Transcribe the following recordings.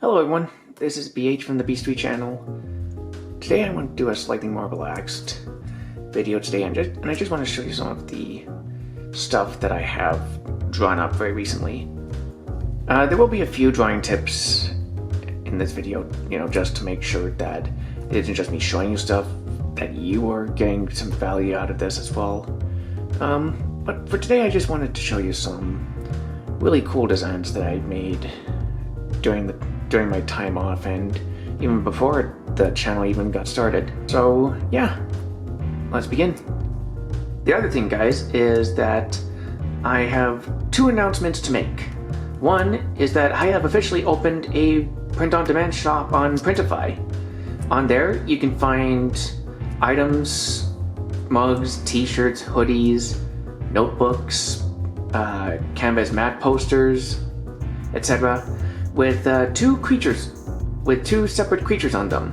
Hello everyone, this is BH from the B3 channel. Today I want to do a slightly more relaxed video today, and I just want to show you some of the stuff that I have drawn up very recently. There will be a few drawing tips in this video, just to make sure that it isn't just me showing you stuff, that you are getting some value out of this as well. But for today I just wanted to show you some really cool designs that I made during my time off and even before the channel even got started. So yeah, let's begin. The other thing, guys, is that I have two announcements to make. One is that I have officially opened a print-on-demand shop on Printify. On there you can find items, mugs, t-shirts, hoodies, notebooks, canvas matte posters, etc. with two separate creatures on them.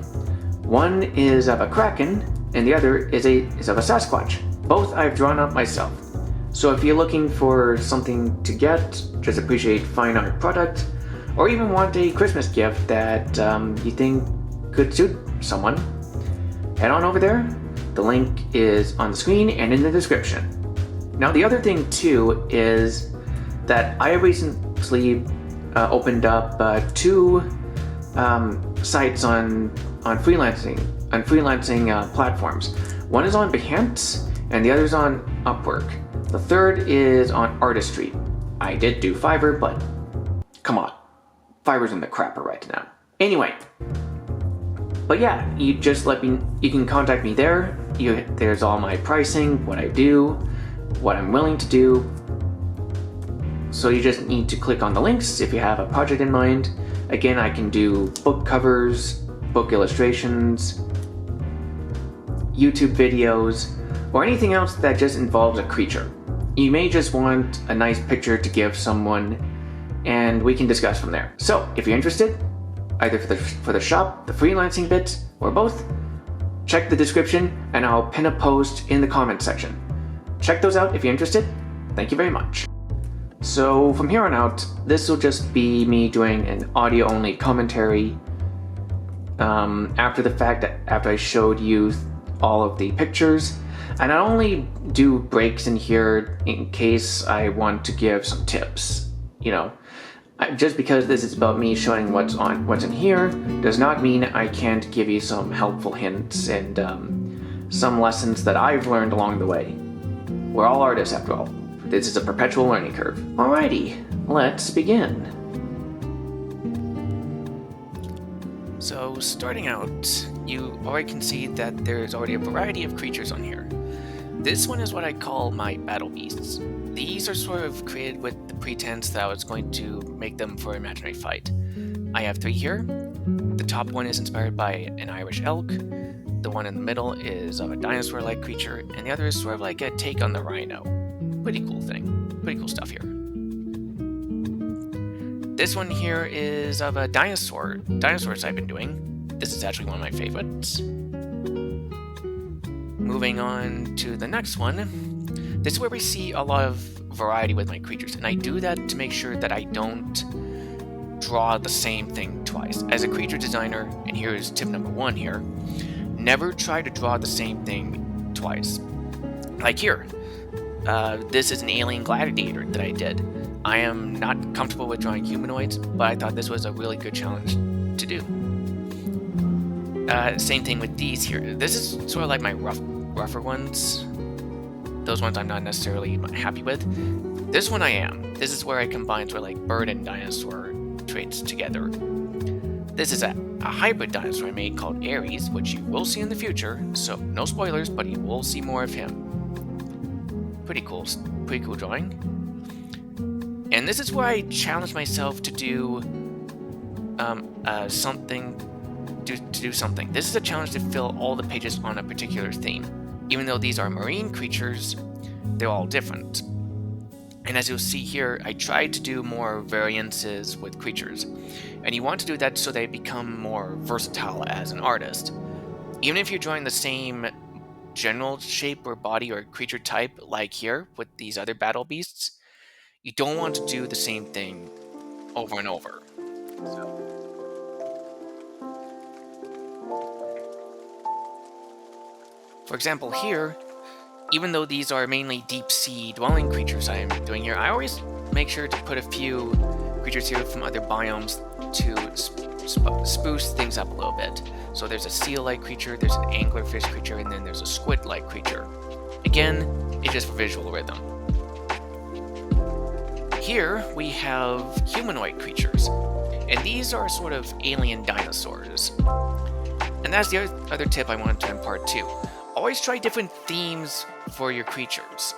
One is of a kraken, and the other is of a Sasquatch. Both I've drawn up myself. So if you're looking for something to get, just appreciate fine art product, or even want a Christmas gift that you think could suit someone, head on over there. The link is on the screen and in the description. Now the other thing too is that I recently opened up two sites on freelancing platforms. One is on Behance and the other is on Upwork. The third is on Artistry. I did do Fiverr, but come on, Fiverr's in the crapper right now. Anyway, but yeah, you can contact me there. There's all my pricing, what I do, what I'm willing to do. So you just need to click on the links if you have a project in mind. Again, I can do book covers, book illustrations, YouTube videos, or anything else that just involves a creature. You may just want a nice picture to give someone, and we can discuss from there. So if you're interested, either for the shop, the freelancing bits, or both, check the description and I'll pin a post in the comment section. Check those out if you're interested. Thank you very much. So from here on out, this will just be me doing an audio-only commentary after the fact, after I showed you all of the pictures. And I only do breaks in here in case I want to give some tips. Just because this is about me showing what's in here does not mean I can't give you some helpful hints and some lessons that I've learned along the way. We're all artists after all. This is a perpetual learning curve. Alrighty, let's begin. So starting out, you already can see that there's already a variety of creatures on here. This one is what I call my battle beasts. These are sort of created with the pretense that I was going to make them for imaginary fight. I have three here. The top one is inspired by an Irish elk. The one in the middle is of a dinosaur-like creature, and the other is sort of like a take on the rhino. Pretty cool thing. Pretty cool stuff here. This one here is of a dinosaurs I've been doing. This is actually one of my favorites. Moving on to the next one. This is where we see a lot of variety with my creatures, and I do that to make sure that I don't draw the same thing twice. As a creature designer, and here is tip number one here, never try to draw the same thing twice. Like here. This is an alien gladiator that I did. I am not comfortable with drawing humanoids, but I thought this was a really good challenge to do. Same thing with these here. This is sort of like my rougher ones. Those ones I'm not necessarily happy with. This one I am. This is where I combine sort of like bird and dinosaur traits together. This is a hybrid dinosaur I made called Ares, which you will see in the future, so no spoilers, but you will see more of him. Pretty cool drawing. And this is where I challenge myself to do something. This is a challenge to fill all the pages on a particular theme. Even though these are marine creatures, they're all different. And as you'll see here, I tried to do more variances with creatures. And you want to do that so they become more versatile as an artist. Even if you're drawing the same general shape or body or creature type like here with these other battle beasts, you don't want to do the same thing over and over. So For example, here, even though these are mainly deep sea dwelling creatures I'm doing here, I always make sure to put a few creatures here from other biomes to spruce things up a little bit. So there's a seal-like creature, there's an anglerfish creature, and then there's a squid-like creature. Again, it's just for visual rhythm. Here we have humanoid creatures, and these are sort of alien dinosaurs. And that's the other tip I wanted to impart too. Always try different themes for your creatures.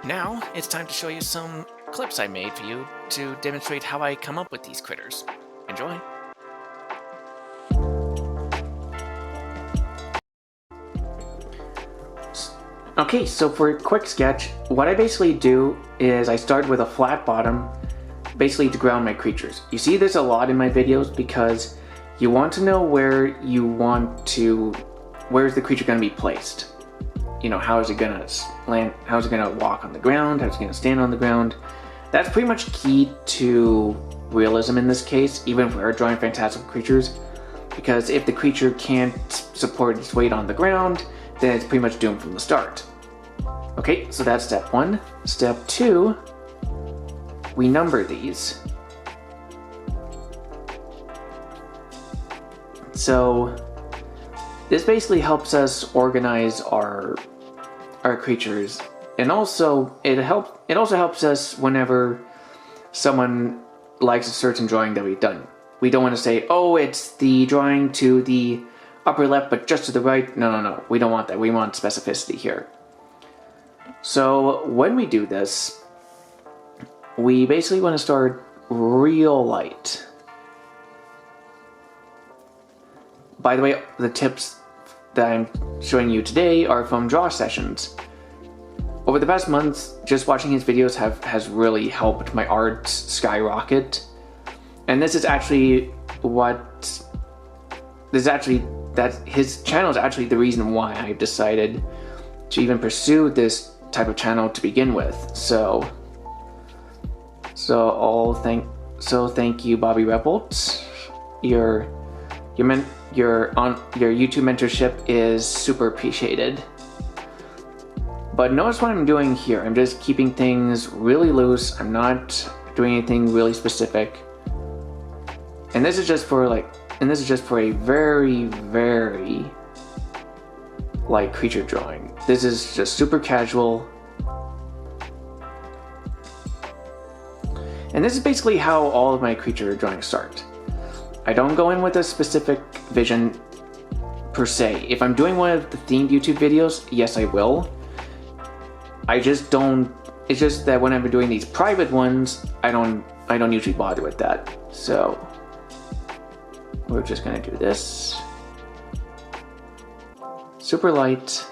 Now, it's time to show you some clips I made for you to demonstrate how I come up with these critters. Enjoy! Okay, so for a quick sketch, what I basically do is I start with a flat bottom, basically to ground my creatures. You see this a lot in my videos because you want to know where's the creature going to be placed. You know, how is it going to land, how is it going to walk on the ground, how is it going to stand on the ground. That's pretty much key to realism in this case, even if we are drawing fantastical creatures, because if the creature can't support its weight on the ground, then it's pretty much doomed from the start. Okay, so that's step one. Step two, we number these. So this basically helps us organize our creatures, and also it also helps us whenever someone likes a certain drawing that we've done. We don't want to say, oh, it's the drawing to the upper left but just to the right. No, we don't want that. We want specificity here. So when we do this, we basically want to start real light. By the way, the tips that I'm showing you today are from draw sessions. Over the past months, just watching his videos has really helped my art skyrocket. And this is actually that his channel is actually the reason why I've decided to even pursue this type of channel to begin with. So thank you, Bobby Rebels. Your YouTube mentorship is super appreciated. But notice what I'm doing here. I'm just keeping things really loose. I'm not doing anything really specific. And this is just for a very, very light creature drawing. This is just super casual. And this is basically how all of my creature drawings start. I don't go in with a specific vision per se. If I'm doing one of the themed YouTube videos, yes, I will. It's just that when I'm doing these private ones, I don't usually bother with that. So we're just gonna do this. Super light.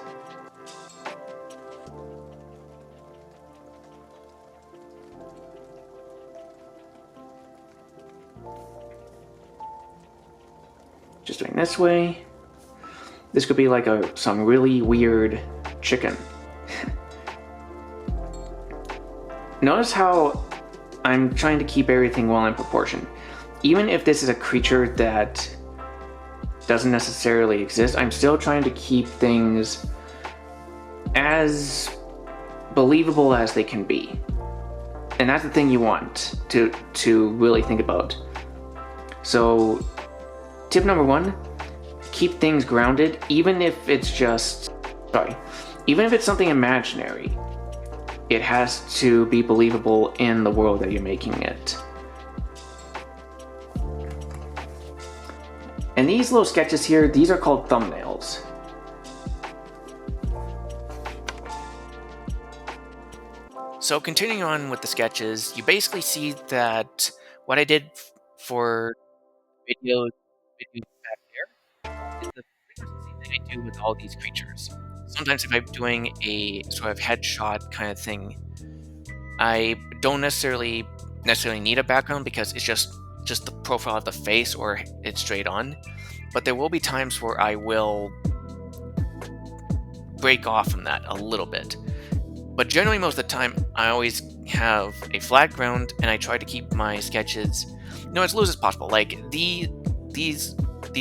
Just doing this way. This could be like some really weird chicken. Notice how I'm trying to keep everything well in proportion. Even if this is a creature that doesn't necessarily exist, I'm still trying to keep things as believable as they can be. And that's the thing you want to really think about. So tip number one, keep things grounded, even if it's something imaginary. It has to be believable in the world that you're making it. And these little sketches here, these are called thumbnails. So continuing on with the sketches, you basically see that what I did for videos back there is the thing I do with all these creatures. Sometimes if I'm doing a sort of headshot kind of thing, I don't necessarily need a background because it's just the profile of the face or it's straight on. But there will be times where I will break off from that a little bit. But generally most of the time, I always have a flat ground and I try to keep my sketches, as loose as possible. Like these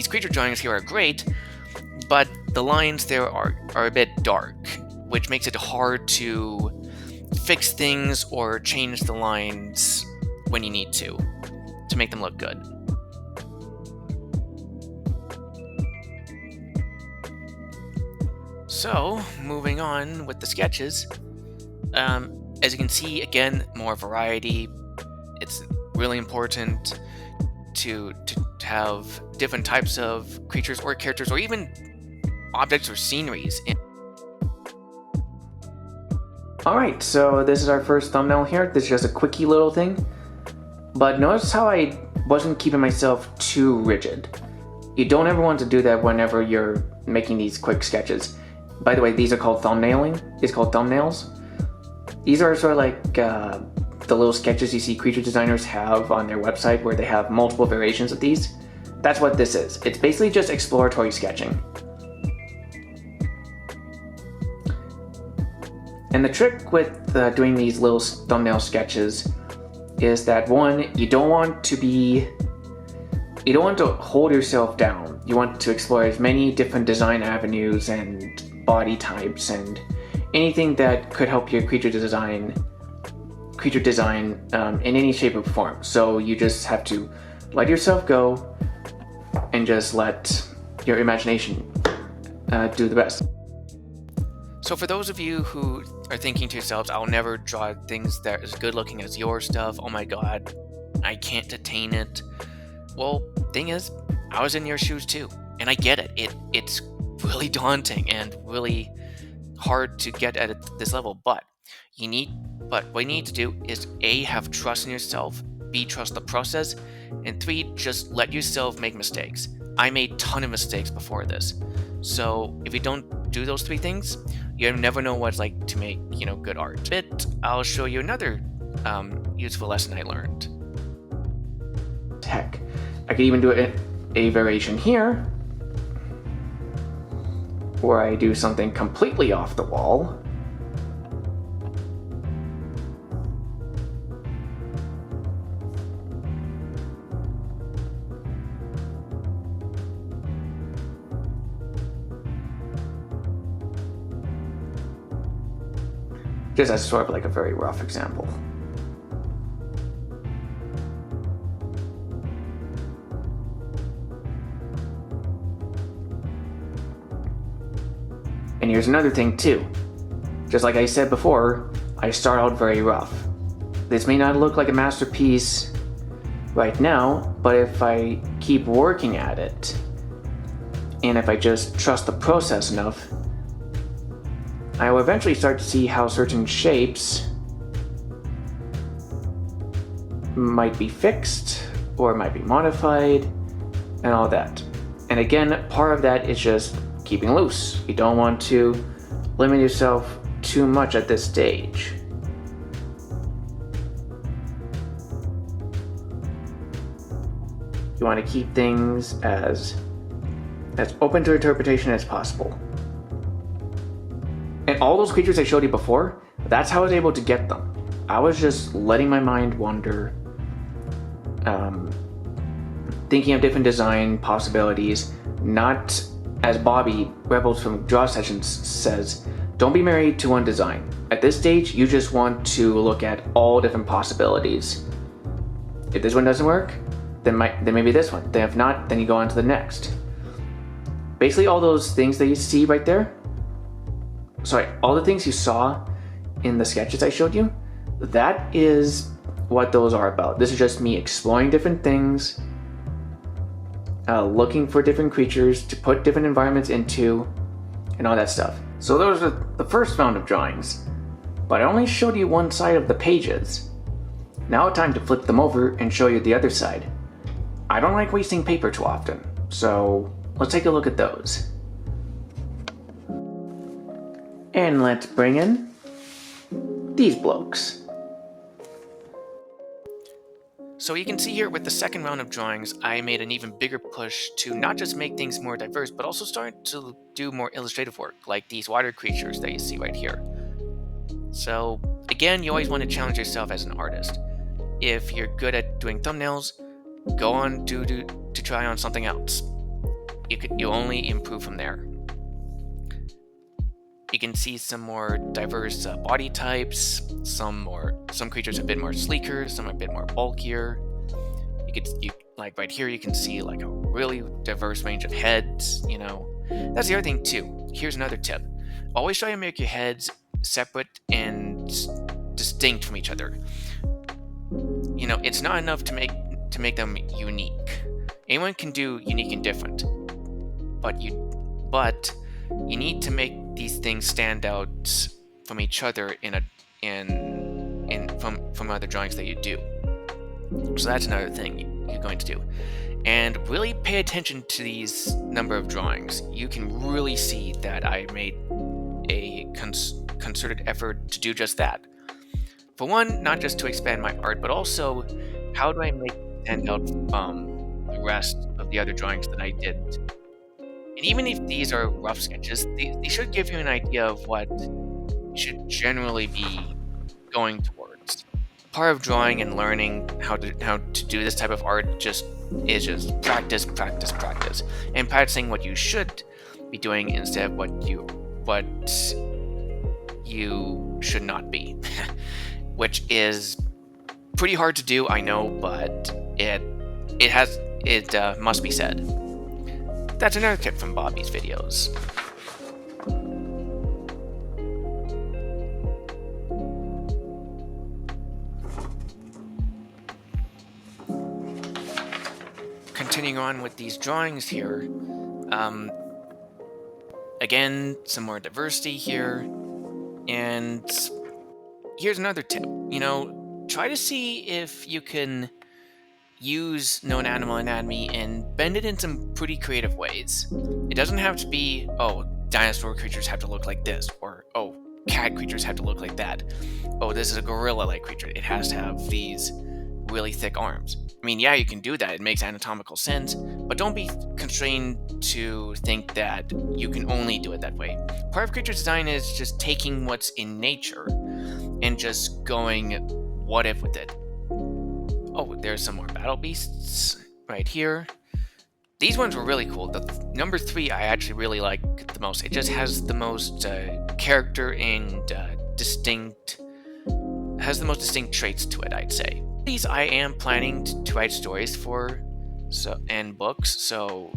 creature drawings here are great, but the lines there are a bit dark, which makes it hard to fix things or change the lines when you need to make them look good. So, moving on with the sketches, as you can see, again, more variety. It's really important to have different types of creatures or characters or even objects or sceneries. Alright, so this is our first thumbnail here. This is just a quickie little thing. But notice how I wasn't keeping myself too rigid. You don't ever want to do that whenever you're making these quick sketches. By the way, these are called thumbnailing. It's called thumbnails. These are sort of like the little sketches you see creature designers have on their website where they have multiple variations of these. That's what this is. It's basically just exploratory sketching. And the trick with doing these little thumbnail sketches is that, one, you don't want to hold yourself down. You want to explore as many different design avenues and body types and anything that could help your creature design in any shape or form. So you just have to let yourself go and just let your imagination do the best. So for those of you who are thinking to yourselves, I'll never draw things that are as good looking as your stuff, oh my god, I can't attain it. Well, thing is, I was in your shoes too, and I get it. It's really daunting and really hard to get at this level, but what you need to do is A, have trust in yourself, B, trust the process, and 3, just let yourself make mistakes. I made a ton of mistakes before this, so if you don't do those 3 things, you never know what it's like to make, good art. I'll show you another useful lesson I learned. Heck, I could even do a variation here where I do something completely off the wall. Just as sort of like a very rough example. And here's another thing too. Just like I said before, I start out very rough. This may not look like a masterpiece right now, but if I keep working at it, and if I just trust the process enough, I will eventually start to see how certain shapes might be fixed or might be modified and all that. And again, part of that is just keeping loose. You don't want to limit yourself too much at this stage. You want to keep things as open to interpretation as possible. And all those creatures I showed you before, that's how I was able to get them. I was just letting my mind wander, thinking of different design possibilities, not, as Bobby Rebels from Draw Sessions says, don't be married to one design. At this stage, you just want to look at all different possibilities. If this one doesn't work, then maybe this one. Then if not, then you go on to the next. Basically all those things that you see right there, all the things you saw in the sketches I showed you, that is what those are about. This is just me exploring different things, looking for different creatures to put different environments into, and all that stuff. So those are the first round of drawings, but I only showed you one side of the pages. Now time to flip them over and show you the other side. I don't like wasting paper too often, so let's take a look at those. And let's bring in these blokes. So you can see here with the second round of drawings, I made an even bigger push to not just make things more diverse, but also start to do more illustrative work, like these water creatures that you see right here. So again, you always want to challenge yourself as an artist. If you're good at doing thumbnails, go on to try on something else. You only improve from there. you can see some more diverse body types. Some creatures a bit more sleeker, some a bit more bulkier. You like right here, you can see like a really diverse range of heads. That's the other thing too. Here's another tip: always try to make your heads separate and distinct from each other. It's not enough to make them unique. Anyone can do unique and different, but you need to make these things stand out from each other from other drawings that you do. So that's another thing you're going to do. And really pay attention to these number of drawings. You can really see that I made a concerted effort to do just that. For one, not just to expand my art, but also how do I make it stand out from the rest of the other drawings that I did. And even if these are rough sketches, they should give you an idea of what you should generally be going towards. Part of drawing and learning how to do this type of art is just practice, and practicing what you should be doing instead of what you should not be, which is pretty hard to do, I know, but it must be said. That's another tip from Bobby's videos. Continuing on with these drawings here, again, some more diversity here, and here's another tip. Try to see if you can use known animal anatomy and bend it in some pretty creative ways. It doesn't have to be, dinosaur creatures have to look like this, or, cat creatures have to look like that. This is a gorilla-like creature. It has to have these really thick arms. I mean, yeah, you can do that. It makes anatomical sense, but don't be constrained to think that you can only do it that way. Part of creature design is just taking what's in nature and just going what if with it. There's some more battle beasts right here. These ones were really cool. The number 3 I actually really like the most. It just has the most character and distinct traits to it, I'd say. These I am planning to write stories for, and books, so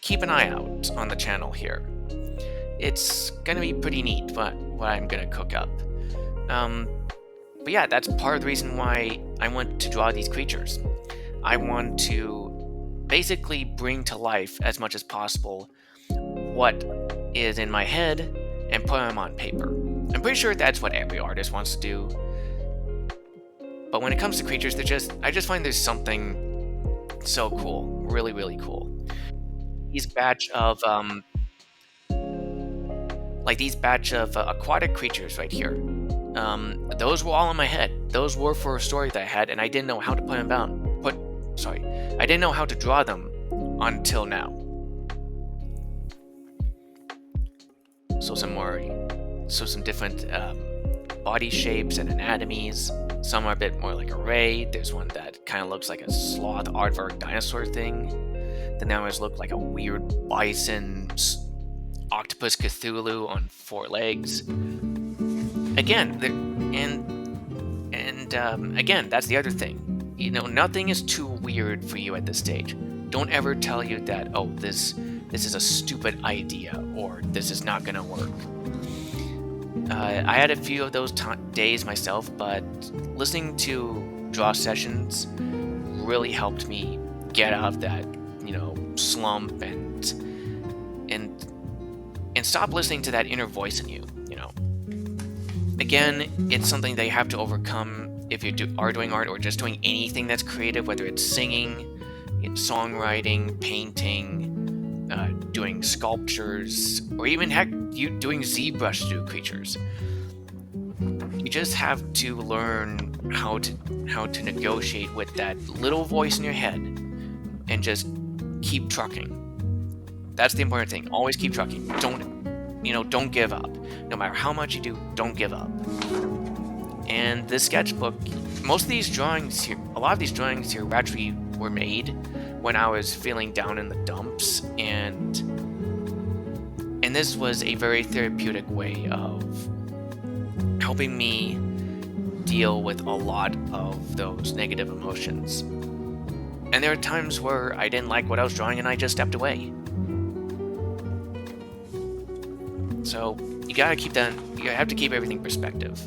keep an eye out on the channel here. It's gonna be pretty neat what I'm gonna cook up. But yeah, that's part of the reason why I want to draw these creatures. I want to basically bring to life as much as possible what is in my head and put them on paper. I'm pretty sure that's what every artist wants to do. But when it comes to creatures, I just find there's something so cool, really, really cool. These batch of aquatic creatures right here. Those were all in my head. Those were for a story that I had, and I didn't know how to I didn't know how to draw them until now. So some different body shapes and anatomies. Some are a bit more like a ray. There's one that kind of looks like a sloth aardvark dinosaur thing. Then others look like a weird bison octopus Cthulhu on 4 legs. Again, again, that's the other thing. Nothing is too weird for you at this stage. Don't ever tell you that, this is a stupid idea, or this is not gonna work. I had a few of those days myself, but listening to draw sessions really helped me get out of that, slump and stop listening to that inner voice in you. Again, it's something that you have to overcome if you are doing art or just doing anything that's creative, whether it's singing, songwriting, painting, doing sculptures, or even heck, you doing ZBrush to do creatures. You just have to learn how to negotiate with that little voice in your head and just keep trucking. That's the important thing. Always keep trucking. Don't give up. No matter how much you do, don't give up. And this sketchbook, a lot of these drawings here actually were made when I was feeling down in the dumps, and And this was a very therapeutic way of helping me deal with a lot of those negative emotions. And there are times where I didn't like what I was drawing and I just stepped away. So you gotta keep that, you have to keep everything in perspective.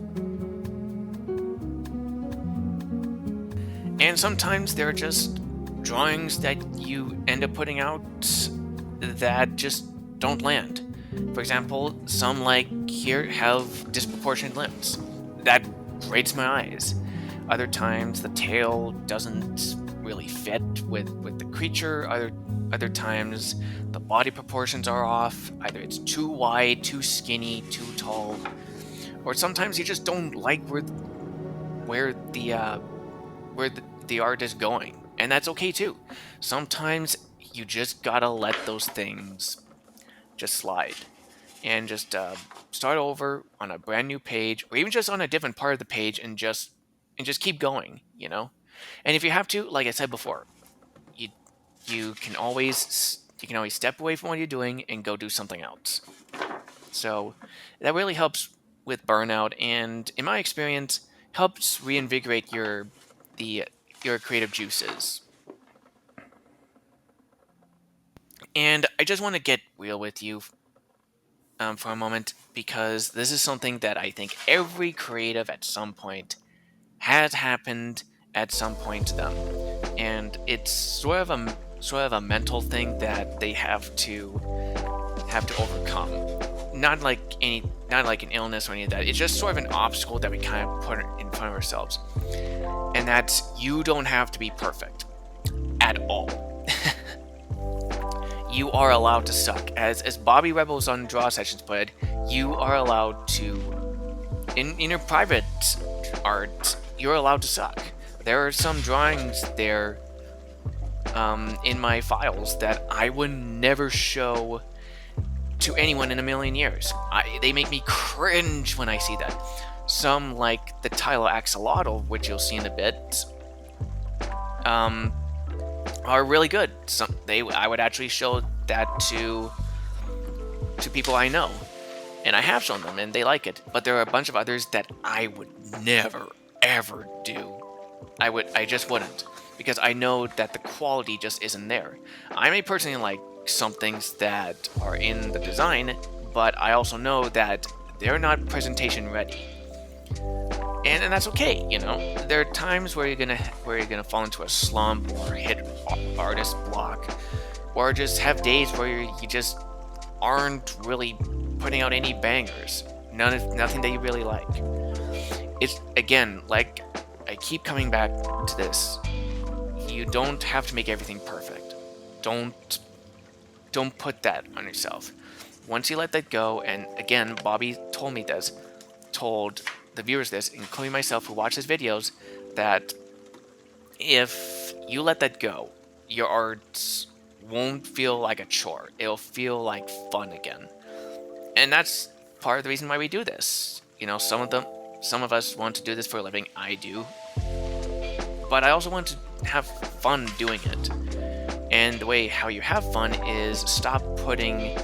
And sometimes there are just drawings that you end up putting out that just don't land. For example, some like here have disproportionate limbs. That grates my eyes. Other times the tail doesn't really fit with the creature. Other times the body proportions are off. Either it's too wide, too skinny, too tall, or sometimes you just don't like where the art is going, and that's okay too. Sometimes you just gotta let those things just slide and just start over on a brand new page, or even just on a different part of the page, and just keep going, you know. And if you have to, like I said before, you you can always step away from what you're doing and go do something else. So that really helps with burnout, and in my experience, helps reinvigorate the your creative juices. And I just want to get real with you for a moment, because this is something that I think every creative at some point has happened at some point to them, and it's sort of a mental thing that they have to overcome. Not like an illness or any of that. It's just sort of an obstacle that we kind of put in front of ourselves, and that's you don't have to be perfect at all. You are allowed to suck. As Bobby Rebels on Draw Sessions put it, you are allowed to, in your private art, you're allowed to suck. There are some drawings there in my files that I would never show to anyone in a million years. They make me cringe when I see that. Some, like the Tylo Axolotl, which you'll see in a bit, are really good. I would actually show that to people I know, and I have shown them, and they like it. But there are a bunch of others that I would never ever do. I just wouldn't, because I know that the quality just isn't there. I may personally like some things that are in the design, but I also know that they're not presentation ready. And that's okay, you know. There are times where you're gonna fall into a slump or hit artist block, or just have days where you just aren't really putting out any bangers. Nothing that you really like. It's, again, like I keep coming back to this. You don't have to make everything perfect. Don't put that on yourself. Once you let that go, and again, Bobby told me this, told the viewers this, including myself who watch his videos, that if you let that go, your art won't feel like a chore. It'll feel like fun again. And that's part of the reason why we do this. You know, some of us want to do this for a living. I do. But I also want to have fun doing it. And the way how you have fun is stop putting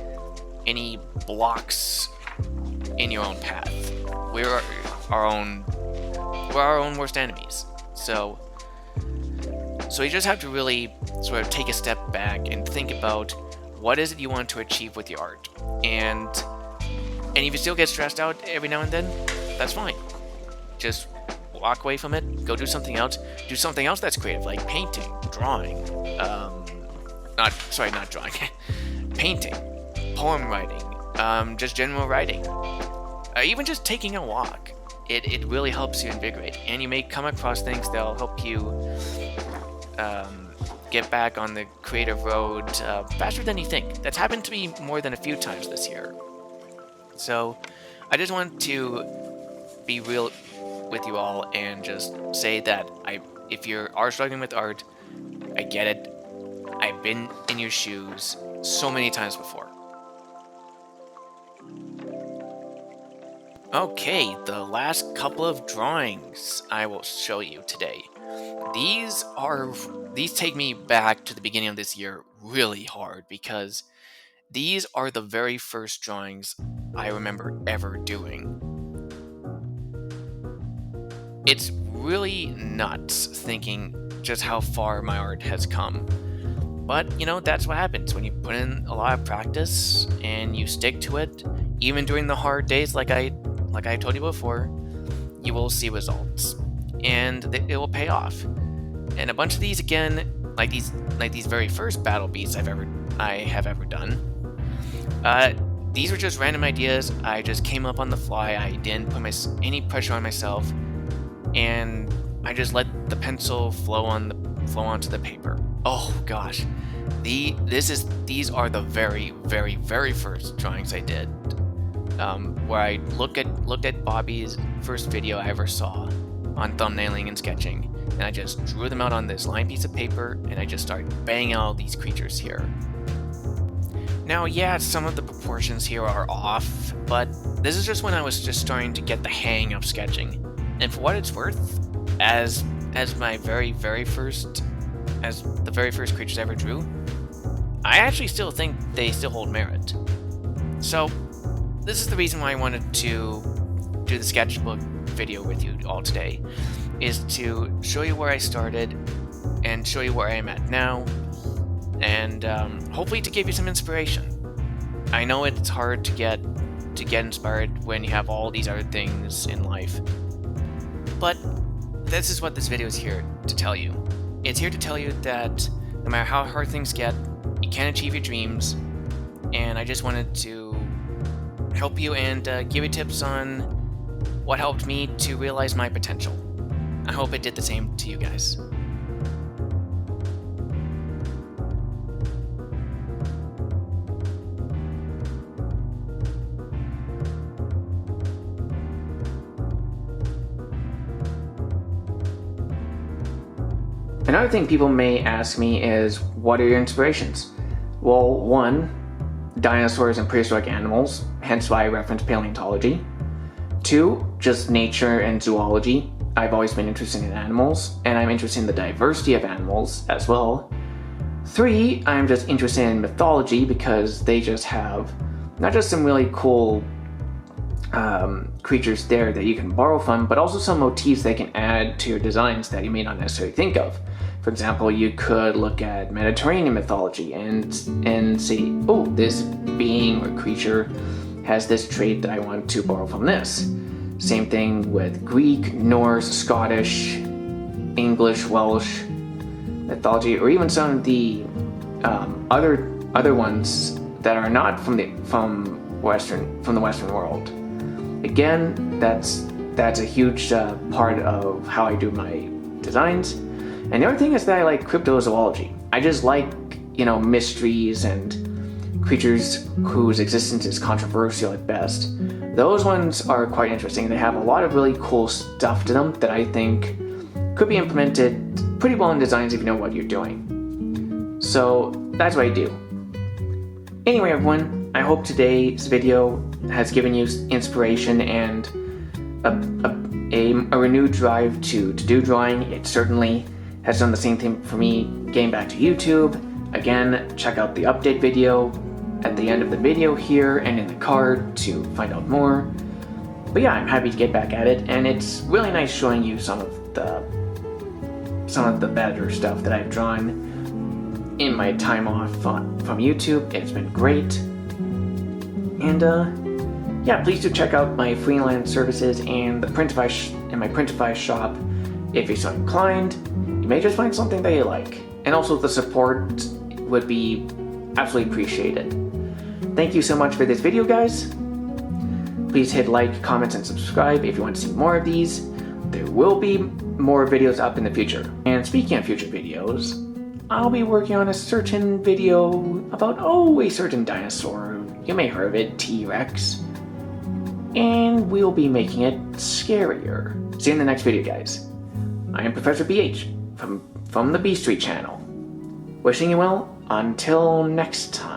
any blocks in your own path. We're our own worst enemies. So you just have to really sort of take a step back and think about what is it you want to achieve with your art. And if you still get stressed out every now and then, that's fine. Just walk away from it, go do something else. Do something else that's creative, like painting, drawing, not drawing, painting, poem writing, just general writing, even just taking a walk. It really helps you invigorate, and you may come across things that'll help you get back on the creative road faster than you think. That's happened to me more than a few times this year. So I just want to be real with you all and just say that if you are struggling with art, I get it. I've been in your shoes so many times before. Okay, the last couple of drawings I will show you today. These take me back to the beginning of this year really hard, because these are the very first drawings I remember ever doing. It's really nuts thinking just how far my art has come. But, that's what happens when you put in a lot of practice and you stick to it, even during the hard days like I told you before, you will see results. And it will pay off. And a bunch of these, again, like these very first battle beats I have ever done, these were just random ideas. I just came up on the fly. I didn't put any pressure on myself, and I just let the pencil flow onto the paper. Oh gosh, these are the very, very, very first drawings I did, where I looked at Bobby's first video I ever saw on thumbnailing and sketching, and I just drew them out on this lined piece of paper, and I just started banging out all these creatures here. Now, yeah, some of the proportions here are off, but this is just when I was just starting to get the hang of sketching. And for what it's worth, as the very first creatures I ever drew, I actually still think they still hold merit. So, this is the reason why I wanted to do the sketchbook video with you all today, is to show you where I started and show you where I am at now, and hopefully to give you some inspiration. I know it's hard to get inspired when you have all these other things in life, but this is what this video is here to tell you. It's here to tell you that no matter how hard things get, you can achieve your dreams, and I just wanted to help you and give you tips on what helped me to realize my potential. I hope it did the same to you guys. Another thing people may ask me is, what are your inspirations? Well, one, dinosaurs and prehistoric animals, hence why I reference paleontology. Two, just nature and zoology. I've always been interested in animals, and I'm interested in the diversity of animals as well. Three, I'm just interested in mythology because they just have not just some really cool creatures there that you can borrow from, but also some motifs they can add to your designs that you may not necessarily think of. For example, you could look at Mediterranean mythology and say, oh, this being or creature has this trait that I want to borrow from this. Same thing with Greek, Norse, Scottish, English, Welsh mythology, or even some of the other ones that are not from the Western world. Again, that's a huge part of how I do my designs. And the other thing is that I like cryptozoology. I just like, mysteries and creatures whose existence is controversial at best. Those ones are quite interesting. They have a lot of really cool stuff to them that I think could be implemented pretty well in designs if you know what you're doing. So that's what I do. Anyway, everyone, I hope today's video has given you inspiration and a renewed drive to do drawing. It certainly has done the same thing for me getting back to YouTube. Again, check out the update video at the end of the video here and in the card to find out more. But yeah, I'm happy to get back at it, and it's really nice showing you some of the better stuff that I've drawn in my time off from YouTube. It's been great. And yeah, please do check out my freelance services and my Printify shop if you're so inclined. You may just find something that you like. And also the support would be absolutely appreciated. Thank you so much for this video, guys. Please hit like, comments, and subscribe if you want to see more of these. There will be more videos up in the future. And speaking of future videos, I'll be working on a certain video about, a certain dinosaur. You may have heard of it, T-Rex. And we'll be making it scarier. See you in the next video, guys. I am Professor BH from the B Street channel. Wishing you well until next time.